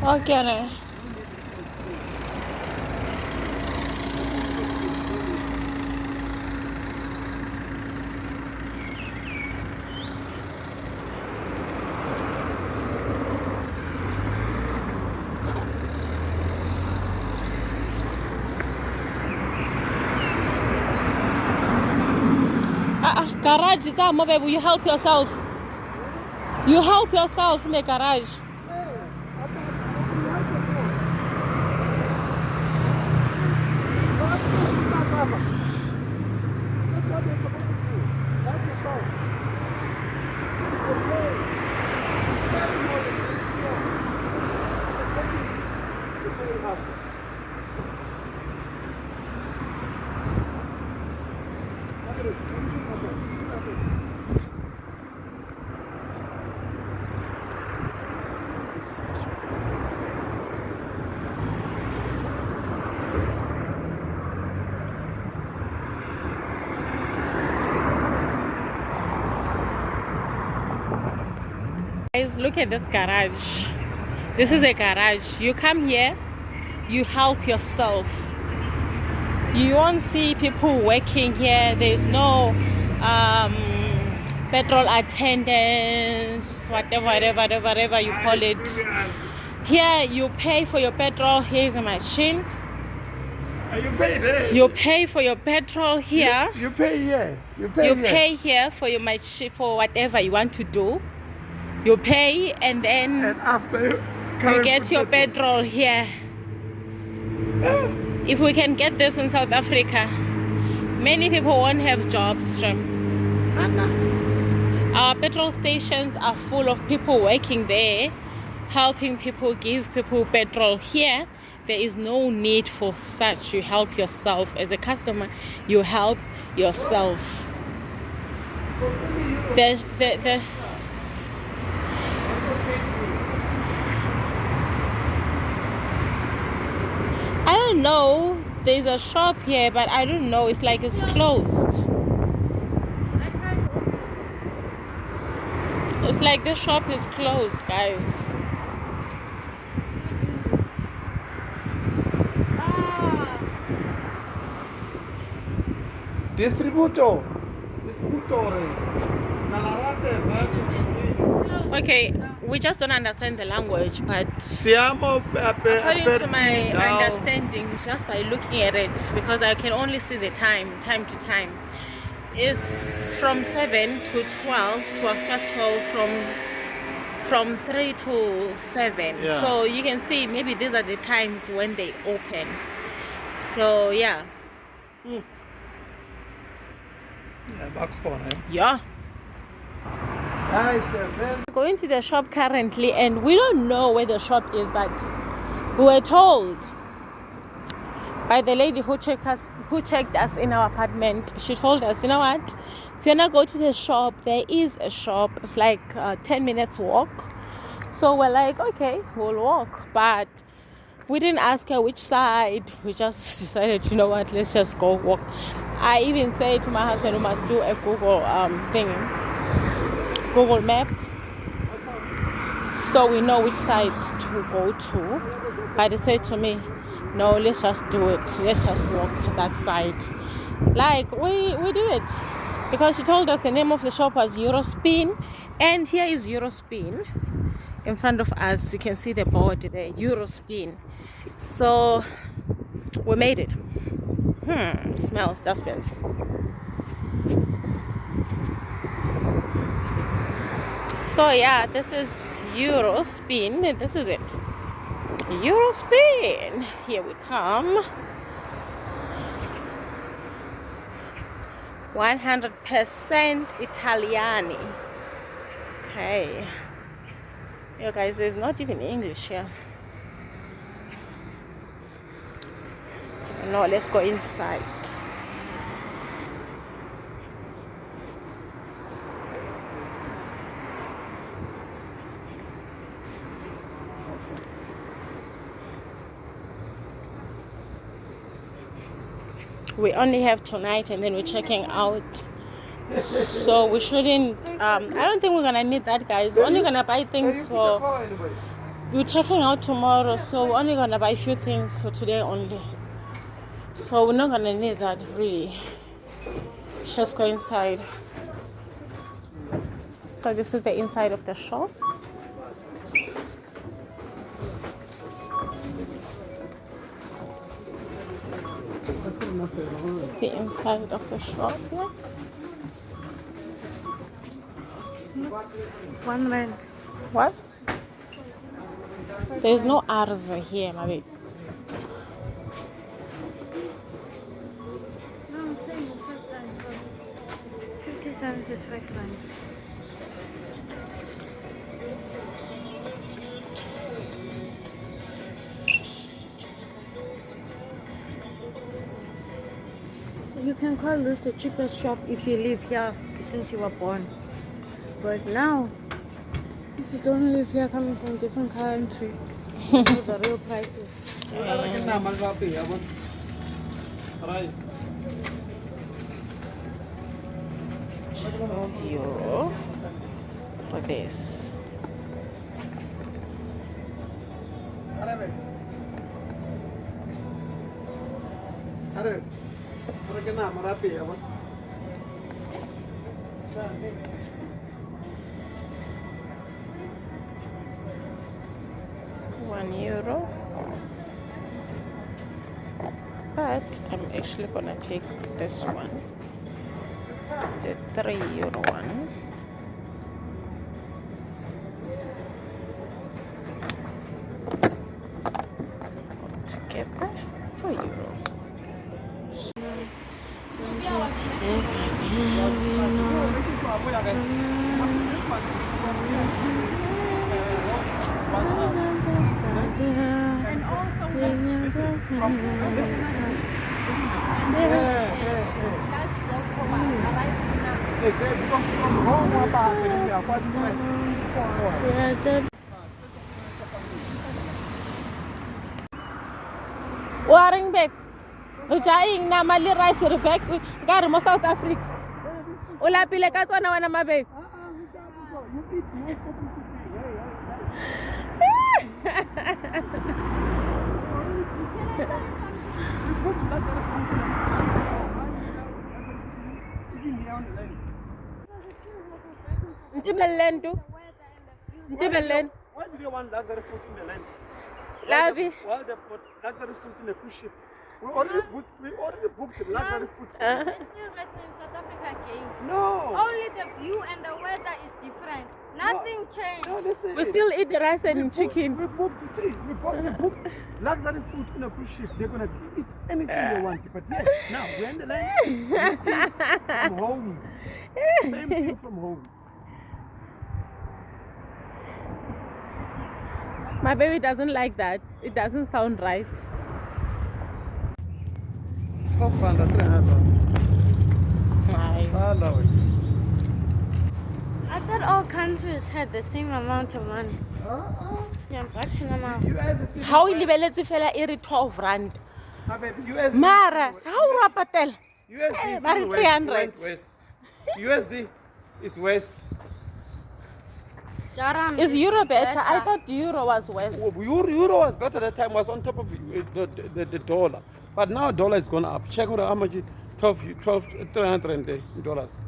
Okay, né? Garage is out, baby. You help yourself. You help yourself in the garage. Guys, look at this garage. This is a garage. You come here, you help yourself. You won't see people working here. There's no petrol attendants, whatever you call it. Here you pay for your petrol. Here's a machine. You pay there. You pay for your petrol here. You pay here. You pay here for your machine, for whatever you want to do. You pay and then after you get your petrol here. If we can get this in South Africa, many people won't have jobs. Our petrol stations are full of people working there, helping people, give people petrol. Here there is no need for such. You help yourself. As a customer, you help yourself. I don't know. There's a shop here, but I don't know. It's like it's closed. It's like the shop is closed, guys. Distributor. Okay, we just don't understand the language, but Siamo according to my understanding, just by looking at it, because I can only see the time to time, is from 7 to 12, to 12, from 3 to 7. Yeah. So you can see maybe these are the times when they open. So yeah. Yeah. We're going to the shop currently, and we don't know where the shop is, but we were told by the lady who checked us in our apartment. She told us, you know what, if you're not go to the shop, there is a shop. It's like 10 minutes walk. So we're like, okay, we'll walk, but we didn't ask her which side. We just decided, you know what, let's just go walk. I even said to my husband, we must do a Google Google map, so we know which side to go to. But they said to me, no, let's just do it. Let's just walk that side. Like we did it, because she told us the name of the shop was Eurospin, and here is Eurospin in front of us. You can see the board there, Eurospin. So we made it. Smells dustbins. So yeah, this is Eurospin. This is it. Eurospin. Here we come. 100% Italiani. Okay. Yeah, guys, there's not even English here. No, let's go inside. We only have tonight and then we're checking out. So we shouldn't, I don't think we're gonna need that, guys. We're only gonna buy things for, we're checking out tomorrow, so we're only gonna buy a few things for today only. So we're not gonna need that really. Just go inside. So this is the inside of the shop. It's the inside of the shop, yeah. R1. What? There's no R's here, my baby. No, I'm saying the first line first. 50 cents is first line. You can call this the cheapest shop if you live here since you were born. But now, if you don't live here coming from different country, you know the real prices. €12 for this. €1. But I'm actually gonna take this one, the €3 one. Together €4. Waring babe, ujaing na mali rice back ka mo South Africa. Ula pile ka tsona wana ma babe. Ntibelen tu. Ntibelen. Why do you want luxury food in the land? Lavi. Why they put luxury food in the cruise ship? We already booked the luxury food. It's still like in South Africa game. No. Only the view and the weather is different. Nothing changed. No, listen. We still eat the rice and chicken. We booked, see, we booked luxury food in a cruise ship. They're going to eat anything they want. But yes, now we're in the land. We eat from home. Same thing from home. My baby doesn't like that. It doesn't sound right. 1200, 300. Hello. I thought all countries had the same amount of money. Yeah, back to normal. US is How ilibeletse fela e re 12 rand. US. Mara, how ra patela? USD is But still 300. west. USD is west. Is euro better? I thought euro was worse. Euro was better that time, was on top of the dollar. But now dollar is gone up. Check how much it 300 dollars.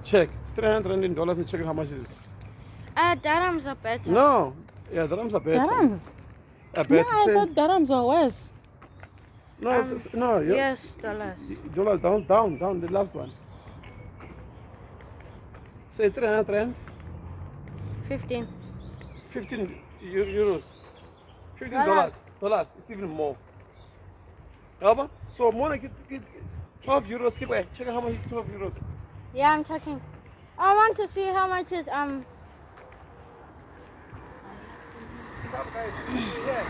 Check. 300 in dollars and check how much is it. Dirhams are better. No. Yeah, dirhams are better. Dirhams? Are No, better. I thought dirhams were worse. No, no. Yeah. Yes, dollars. Dollars down, the last one. Say 300. 15. 15 euros. $15. It's even more. However, so more like 12 euros. Keep away. Check out how much is 12 euros. Yeah, I'm checking. I want to see how much is Stop, guys. Yeah.